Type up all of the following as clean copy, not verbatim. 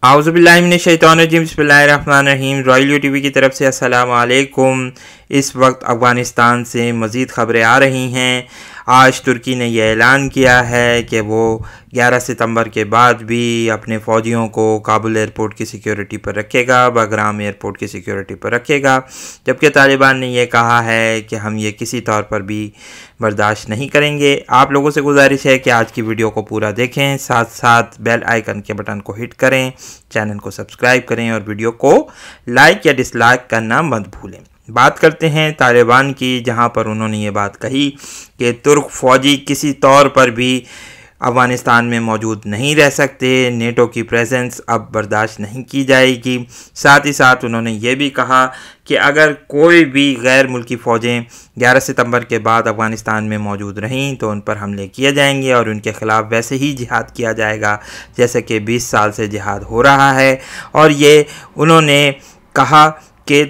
आउज़ुबिल्लाहिमिनश्शैतानिर्रजीम बिस्मिल्लाहिर्रहमानिर्रहीम। Royal TV की तरफ से अस्सलाम वालेकुम। इस वक्त अफ़गानिस्तान से मज़ीद ख़बरें आ रही हैं। आज तुर्की ने यह ऐलान किया है कि वो 11 सितंबर के बाद भी अपने फ़ौजियों को काबुल एयरपोर्ट की सिक्योरिटी पर रखेगा, बगराम एयरपोर्ट की सिक्योरिटी पर रखेगा। जबकि तालिबान ने यह कहा है कि हम ये किसी तौर पर भी बर्दाश्त नहीं करेंगे। आप लोगों से गुजारिश है कि आज की वीडियो को पूरा देखें, साथ साथ बेल आइकन के बटन को हिट करें, चैनल को सब्सक्राइब करें और वीडियो को लाइक या डिसलाइक करना मत भूलें। बात करते हैं तालिबान की, जहां पर उन्होंने ये बात कही कि तुर्क फ़ौजी किसी तौर पर भी अफ़गानिस्तान में मौजूद नहीं रह सकते, नेटो की प्रेजेंस अब बर्दाश्त नहीं की जाएगी। साथ ही साथ उन्होंने ये भी कहा कि अगर कोई भी गैर मुल्की फ़ौजें 11 सितंबर के बाद अफ़गानिस्तान में मौजूद रहीं तो उन पर हमले किए जाएंगे और उनके ख़िलाफ़ वैसे ही जिहाद किया जाएगा जैसे कि 20 साल से जिहाद हो रहा है। और ये उन्होंने कहा कि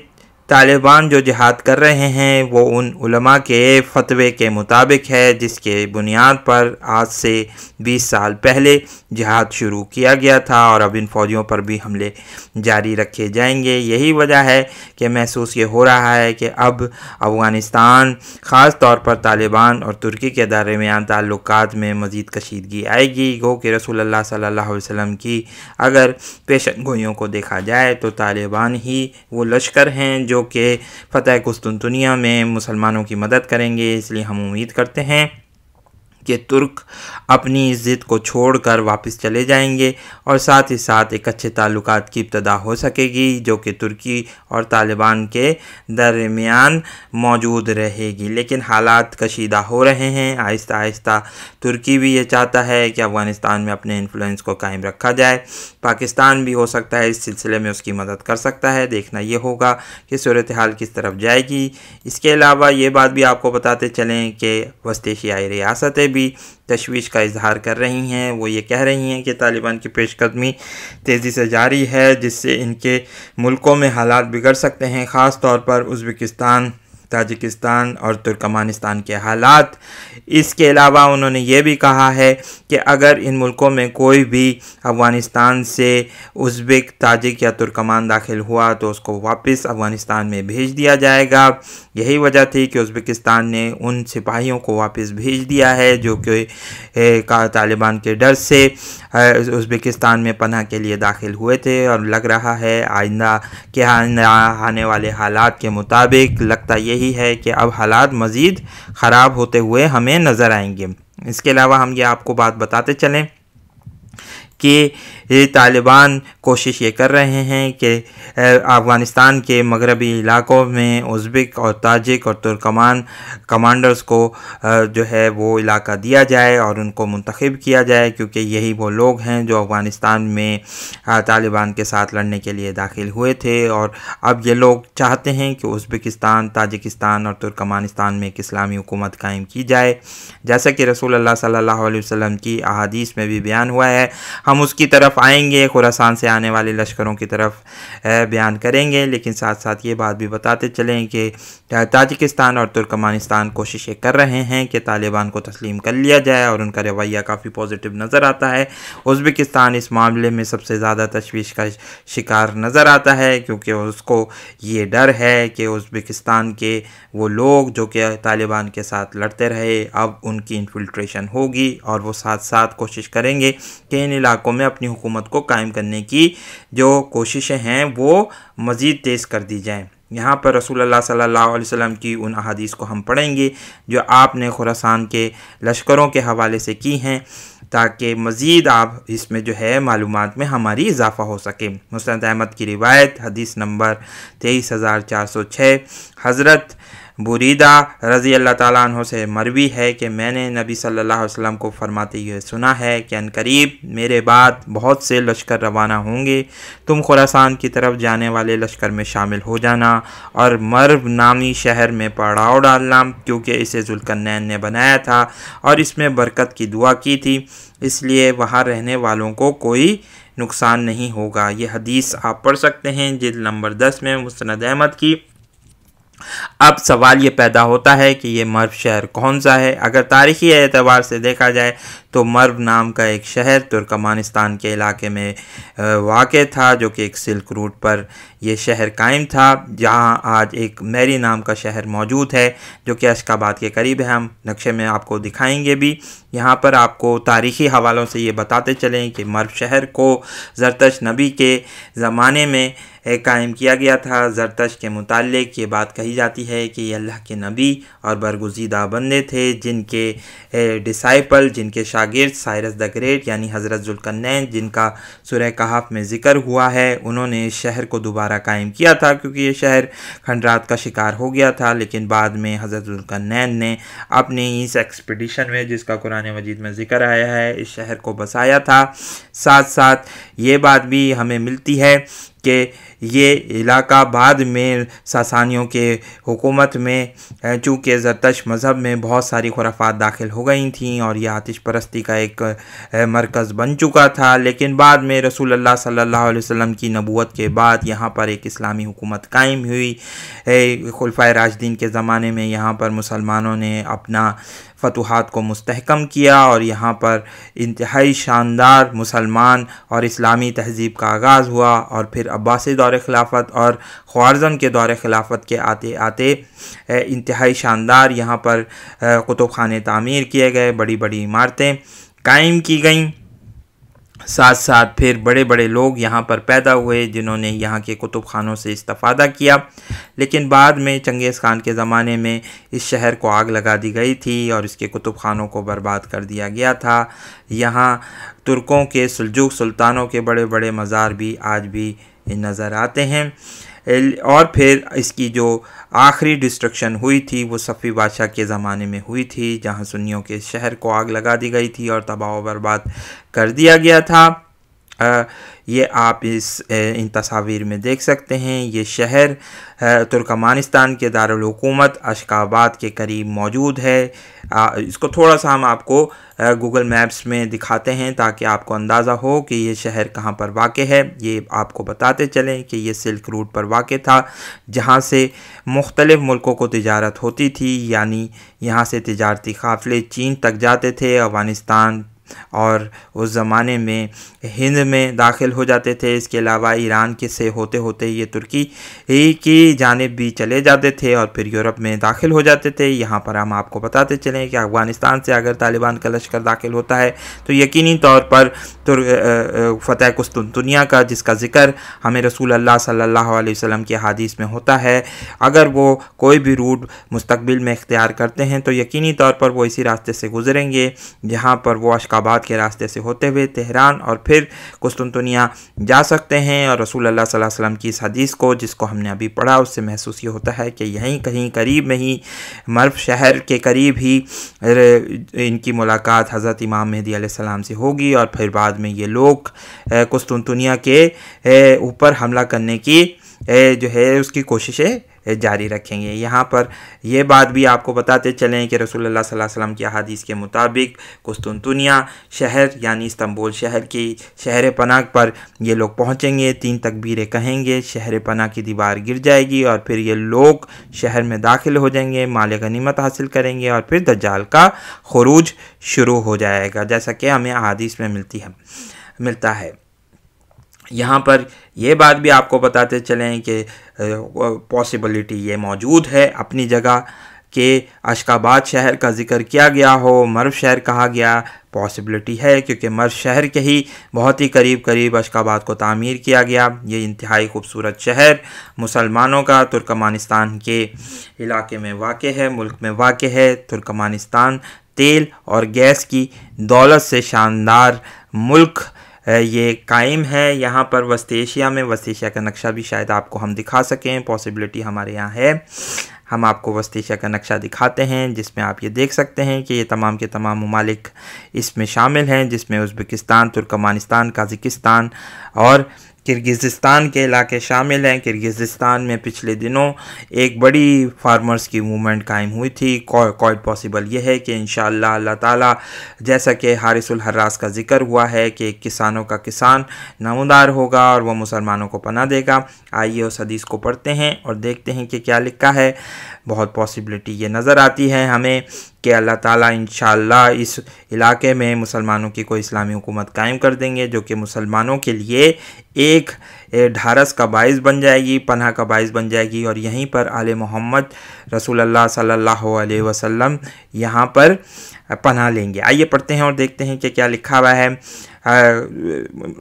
तालिबान जो जिहाद कर रहे हैं वो उन उलमा के फतवे के मुताबिक है जिसके बुनियाद पर आज से 20 साल पहले जिहाद शुरू किया गया था और अब इन फ़ौजियों पर भी हमले जारी रखे जाएंगे। यही वजह है कि महसूस ये हो रहा है कि अब अफ़गानिस्तान ख़ास तौर पर तालिबान और तुर्की के दरमियान ताल्लुकात में मज़ीद कशीदगी आएगी। गो कि रसूलुल्लाह सल्लल्लाहु अलैहि वसल्लम की अगर पेशन गोइयों को देखा जाए तो तालिबान ही वो लश्कर हैं जो कि फ़तह कुस्तुनतुनिया में मुसलमानों की मदद करेंगे। इसलिए हम उम्मीद करते हैं कि तुर्क अपनी ज़िद को छोड़कर वापस चले जाएंगे और साथ ही साथ एक अच्छे ताल्लुकात की इब्तदा हो सकेगी जो कि तुर्की और तालिबान के दरमियान मौजूद रहेगी। लेकिन हालात कशीदा हो रहे हैं आहिस्ता आहिस्ता। तुर्की भी ये चाहता है कि अफ़गानिस्तान में अपने इन्फ्लुएंस को कायम रखा जाए। पाकिस्तान भी हो सकता है इस सिलसिले में उसकी मदद कर सकता है। देखना ये होगा कि सूरत हाल किस तरफ जाएगी। इसके अलावा ये बात भी आपको बताते चलें कि वस्त एशियाई रियासतें भी तशवीश का इजहार कर रही हैं। वो ये कह रही हैं कि तालिबान की पेशकदमी तेज़ी से जारी है जिससे इनके मुल्कों में हालात बिगड़ सकते हैं, ख़ास तौर पर उज़्बेकिस्तान, ताजिकिस्तान और तुर्कमानिस्तान के हालात। इसके अलावा उन्होंने ये भी कहा है कि अगर इन मुल्कों में कोई भी अफ़गानिस्तान से उज़्बेक, ताजिक या तुर्कमान दाखिल हुआ तो उसको वापस अफ़गानिस्तान में भेज दिया जाएगा। यही वजह थी कि उज़्बेकिस्तान ने उन सिपाहियों को वापस भेज दिया है जो कि तालिबान के डर से उज़्बेकिस्तान में पनाह के लिए दाखिल हुए थे। और लग रहा है आइंदा के आने वाले हालात के मुताबिक लगता यही है कि अब हालात मज़ीद ख़राब होते हुए हमें नज़र आएंगे। इसके अलावा हम ये आपको बात बताते चलें कि तालिबान कोशिश ये कर रहे हैं कि अफ़गानिस्तान के मगरबी इलाकों में उज़्बेक और ताजिक और तुर्कमान कमांडर्स को जो है वो इलाका दिया जाए और उनको मुंतखब किया जाए, क्योंकि यही वो लोग हैं जो अफ़गानिस्तान में तालिबान के साथ लड़ने के लिए दाखिल हुए थे। और अब ये लोग चाहते हैं कि उज़्बेकिस्तान, ताजिकिस्तान और तुर्कमानिस्तान में एक इस्लामी हुकूमत कायम की जाए, जैसा कि रसूलुल्लाह सल्लल्लाहु अलैहि वसल्लम की अहादीस में भी बयान हुआ है। हम उसकी तरफ आएंगे, खुरासान से आने वाले लश्करों की तरफ बयान करेंगे। लेकिन साथ साथ ये बात भी बताते चलें कि ताजिकिस्तान और तुर्कमानिस्तान कोशिशें कर रहे हैं कि तालिबान को तस्लीम कर लिया जाए और उनका रवैया काफ़ी पॉजिटिव नज़र आता है। उज़्बेकिस्तान इस मामले में सबसे ज़्यादा तशवीश का शिकार नज़र आता है, क्योंकि उसको ये डर है कि उज़्बेकिस्तान के वो लोग जो कि तालिबान के साथ लड़ते रहे अब उनकी इन्फिल्ट्रेशन होगी और वो साथ साथ कोशिश करेंगे कि इन इलाकों में अपनी हुकूमत को कायम करने की जो कोशिशें हैं वो मज़ीद तेज़ कर दी जाएं। यहाँ पर रसूलुल्लाह सल्लल्लाहु अलैहि वसल्लम की उन अहादीस को हम पढ़ेंगे जो आपने खुरासान के लश्करों के हवाले से की हैं, ताकि मज़ीद आप इसमें जो है मालूमात में हमारी इजाफ़ा हो सके। मुस्नद अहमद की रिवायत हदीस नंबर 23,406 हज़रत बुरीदा रज़ी अल्लाह ताला अन्हु से मरवी है कि मैंने नबी सल्लल्लाहु अलैहि वसल्लम को फरमाते हुए सुना है कि अनकरीब मेरे बाद बहुत से लश्कर रवाना होंगे। तुम खुरासान की तरफ जाने वाले लश्कर में शामिल हो जाना और मर्व नामी शहर में पड़ाव डालना, क्योंकि इसे ज़ुल्करनैन ने बनाया था और इसमें बरकत की दुआ की थी, इसलिए वहाँ रहने वालों को कोई नुकसान नहीं होगा। ये हदीस आप पढ़ सकते हैं जिल्द नंबर 10 में मुस्नद अहमद की। अब सवाल ये पैदा होता है कि ये मर्व शहर कौन सा है। अगर तारीख़ी एतबार से देखा जाए तो मर्व नाम का एक शहर तुर्कमानिस्तान के इलाके में वाक़ था, जो कि एक सिल्क रूट पर यह शहर कायम था, जहां आज एक मेरी नाम का शहर मौजूद है जो कि अशकाबाद के करीब है। हम नक्शे में आपको दिखाएंगे भी। यहाँ पर आपको तारीख़ी हवालों से ये बताते चलें कि मर्व शहर को ज़रतश नबी के ज़माने में कायम किया गया था। ज़रतश के मुताल्लिक़ ये बात कही जाती है कि ये अल्लाह के नबी और बरगुज़ीदा बंदे थे, जिनके डिसाइपल, जिनके शागिर्द साइरस द ग्रेट यानी हज़रत ज़ुल्करनैन, जिनका सूरह कहफ में ज़िक्र हुआ है, उन्होंने इस शहर को दोबारा कायम किया था, क्योंकि ये शहर खंडरात का शिकार हो गया था। लेकिन बाद में हज़रत ज़ुल्करनैन ने अपनी इस एक्सपीडिशन में, जिसका कुरान मजीद में ज़िक्र आया है, इस शहर को बसाया था। साथ साथ ये बात भी हमें मिलती है कि ये इलाका बाद में सासानियों के हुकूमत में, चूँकि ज़रतश मज़हब में बहुत सारी खुराफात दाखिल हो गई थीं और यह आतिश परस्ती का एक मरकज़ बन चुका था, लेकिन बाद में रसूलुल्लाह सल्लल्लाहु अलैहि वसल्लम की नबूवत के बाद यहाँ पर एक इस्लामी हुकूमत कायम हुई। खुलफाए राशिदीन के ज़माने में यहाँ पर मुसलमानों ने अपना फतूहात को मुस्तहकम किया और यहाँ पर इंतहाई शानदार मुसलमान और इस्लामी तहज़ीब का आगाज़ हुआ। और फिर अब्बासी दौर खिलाफत और ख्वारज़म के दौर खिलाफत के आते आते इंतहाई शानदार यहाँ पर कुतुब खाने तामीर किए गए, बड़ी बड़ी इमारतें कायम की गईं। साथ साथ फिर बड़े बड़े लोग यहाँ पर पैदा हुए जिन्होंने यहाँ के कुतुब खानों से इस्तिफ़ादा किया। लेकिन बाद में चंगेज़ खान के ज़माने में इस शहर को आग लगा दी गई थी और इसके कुतुब खानों को बर्बाद कर दिया गया था। यहाँ तुर्कों के सुल्जूक सुल्तानों के बड़े बड़े मज़ार भी आज भी नज़र आते हैं। और फिर इसकी जो आखिरी डिस्ट्रक्शन हुई थी वो सफ़ी बादशाह के ज़माने में हुई थी, जहाँ सुन्नियों के शहर को आग लगा दी गई थी और तबाह व बर्बाद कर दिया गया था। ये आप इन तस्वीर में देख सकते हैं। ये शहर तुर्कमानिस्तान के दारुल हुकूमत अशकाबाद के करीब मौजूद है। इसको थोड़ा सा हम आपको गूगल मैप्स में दिखाते हैं ताकि आपको अंदाज़ा हो कि ये शहर कहाँ पर वाक़ है। ये आपको बताते चलें कि ये सिल्क रूट पर वाक़ था, जहाँ से मुख्तलिफ़ मुल्कों को तिजारत होती थी, यानी यहाँ से तिजारती काफ़िले चीन तक जाते थे, अफ़गानिस्तान और उस ज़माने में हिंद में दाखिल हो जाते थे। इसके अलावा ईरान के से होते होते ये तुर्की की जानिब भी चले जाते थे और फिर यूरोप में दाखिल हो जाते थे। यहाँ पर हम आपको बताते चलें कि अफ़गानिस्तान से अगर तालिबान का लश्कर दाखिल होता है तो यकीनी तौर पर फ़तह कुस्तुनतुनिया का, जिसका ज़िक्र हमें रसूलुल्लाह सल्लल्लाहु अलैहि वसल्लम के हदीस में होता है, अगर वो कोई भी रूट मुस्तकबिल में इख्तियार करते हैं तो यकीनी तौर पर वो इसी रास्ते से गुजरेंगे, जहाँ पर वो अशकाबाद के रास्ते से होते हुए तेहरान और फिर कुस्तुनतुनिया जा सकते हैं। और रसूलुल्लाह सल्लल्लाहु अलैहि वसल्लम की इस हदीस को, जिसको हमने अभी पढ़ा, उससे महसूस ये होता है कि यहीं कहीं करीब में ही मर्व शहर के करीब ही इनकी मुलाकात हज़रत इमाम मेहदी अलैहिस्सलाम से होगी और फिर बाद में ये लोग कुस्तुनतुनिया के ऊपर हमला करने की जो है उसकी कोशिशें जारी रखेंगे। यहाँ पर यह बात भी आपको बताते चलें कि रसूलुल्लाह सल्लल्लाहु अलैहि वसल्लम की हदीस के मुताबिक कुस्तुनतुनिया शहर यानी इस्तांबुल शहर की शहर पनाह पर ये लोग पहुँचेंगे, 3 तकबीरें कहेंगे, शहर पनाह की दीवार गिर जाएगी और फिर ये लोग शहर में दाखिल हो जाएंगे, माल गनीमत हासिल करेंगे और फिर दज्जाल का खुरूज शुरू हो जाएगा, जैसा कि हमें हदीस में मिलता है। यहाँ पर यह बात भी आपको बताते चलें कि पॉसिबिलिटी ये मौजूद है अपनी जगह कि अशकाबाद शहर का ज़िक्र किया गया हो, मर्व शहर कहा गया, पॉसिबिलिटी है क्योंकि मर्व शहर के ही बहुत ही करीब अशकाबाद को तामीर किया गया। ये इंतहाई खूबसूरत शहर मुसलमानों का तुर्कमानिस्तान के इलाके में वाक़ है, मुल्क में वाक़ है। तुर्कमानिस्तान तेल और गैस की दौलत से शानदार मुल्क ये कायम है। यहाँ पर वस्त एशिया में, वस्त एशिया का नक्शा भी शायद आपको हम दिखा सकें, पॉसिबिलिटी हमारे यहाँ है। हम आपको वस्त एशिया का नक्शा दिखाते हैं जिसमें आप ये देख सकते हैं कि ये तमाम के तमाम ममालिक इसमें शामिल हैं, जिसमें उज़्बेकिस्तान, तुर्कमानिस्तान, कज़ाकिस्तान और किर्गिज़स्तान के इलाके शामिल हैं। किर्गिज़स्तान में पिछले दिनों एक बड़ी फार्मर्स की मूवमेंट कायम हुई थी। क्वाइट पॉसिबल ये है कि इंशाअल्लाह अल्लाह ताला, जैसा कि हारिसुल हर्रास का जिक्र हुआ है कि किसानों का किसान नमूदार होगा और वह मुसलमानों को पनाह देगा। आइए उस हदीस को पढ़ते हैं और देखते हैं कि क्या लिखा है। बहुत पॉसिबिलिटी ये नज़र आती है हमें कि अल्लाह ताला इंशाअल्लाह इस इलाके में मुसलमानों की कोई इस्लामी हुकूमत कायम कर देंगे, जो कि मुसलमानों के लिए एक ढारस का बाइस बन जाएगी, पनाह का बाइस बन जाएगी, और यहीं पर आले मोहम्मद रसूलुल्लाह सल्लल्लाहु अलैहि वसल्लम यहाँ पर पनाह लेंगे। आइए पढ़ते हैं और देखते हैं कि क्या लिखा हुआ है।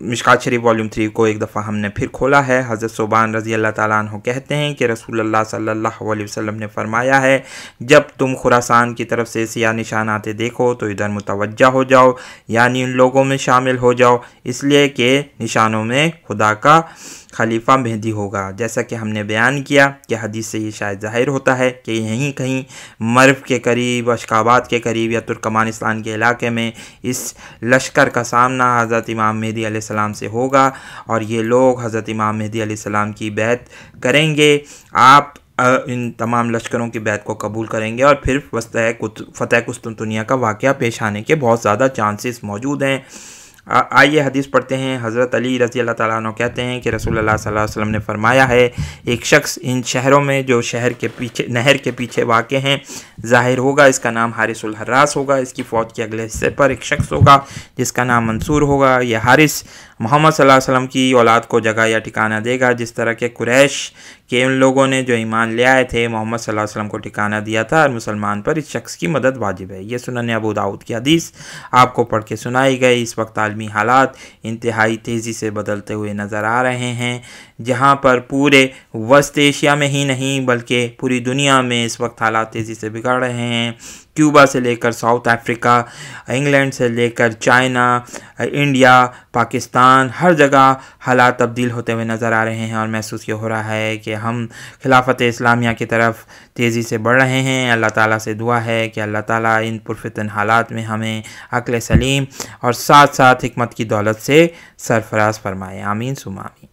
मिशकात शरीफ वॉल्यूम 3 को एक दफ़ा हमने फिर खोला है। हज़रत सोबान रज़ी अल्लाह ताला अन्हु कहते हैं कि रसूलुल्लाह सल्लल्लाहु अलैहि वसल्लम ने फरमाया है, जब तुम खुरासान की तरफ से सियाह निशान आते देखो तो इधर मुतवज्जा हो जाओ, यानी उन लोगों में शामिल हो जाओ, इसलिए कि निशानों में खुदा का खलीफा मेहदी होगा। जैसा कि हमने बयान किया कि हदीस से ये शायद ज़ाहिर होता है कि यहीं कहीं मर्व के करीब, अशकाबाद के करीब या तुर्कमानिस्तान के इलाके में इस लश्कर का सामना हज़रत इमाम मेहदी अलैहिस्सलाम से होगा और ये लोग हज़रत इमाम मेहदी अलैहिस्सलाम की बैत करेंगे। आप इन तमाम लश्करों की बैत को कबूल करेंगे और फिर फ़तह कुस्तुनतुनिया का वाक़या पेश आने के बहुत ज़्यादा चांसेस मौजूद हैं। आइए हदीस पढ़ते हैं। हज़रत अली रज़ी अल्लाह ताला अन्हु कहते हैं कि रसूलुल्लाह सल्लल्लाहु अलैहि वसल्लम ने फरमाया है, एक शख्स इन शहरों में जो शहर के पीछे, नहर के पीछे वाक़ हैं, ज़ाहिर होगा। इसका नाम हारिसुल हर्रास होगा। इसकी फ़ौज के अगले हिस्से पर एक शख्स होगा जिसका नाम मंसूर होगा। यह हारिस मोहम्मद सल्लल्लाहु अलैहि वसल्लम की औलाद को जगह या ठिकाना देगा, जिस तरह के कुरैश के उन लोगों ने जो ईमान ले आए थे मोहम्मद सल्लल्लाहु अलैहि वसल्लम को ठिकाना दिया था, और मुसलमान पर इस शख्स की मदद वाजिब है। ये सुनन अबू दाऊद की हदीस आपको पढ़ के सुनाई गई। इस वक्त आलमी हालात इंतहाई तेज़ी से बदलते हुए नज़र आ रहे हैं, जहाँ पर पूरे वस्त एशिया में ही नहीं बल्कि पूरी दुनिया में इस वक्त हालात तेज़ी से बिगड़ रहे हैं। क्यूबा से लेकर साउथ अफ्रीका, इंग्लैंड से लेकर चाइना, इंडिया, पाकिस्तान, हर जगह हालात तब्दील होते हुए नज़र आ रहे हैं और महसूस ये हो रहा है कि हम खिलाफत इस्लामिया की तरफ तेज़ी से बढ़ रहे हैं। अल्लाह ताला से दुआ है कि अल्लाह ताला इन पुरफितन हालात में हमें अक्ल सलीम और साथ साथ हिकमत की दौलत से सरफराज फरमाए। आमीन सुमा आमीन।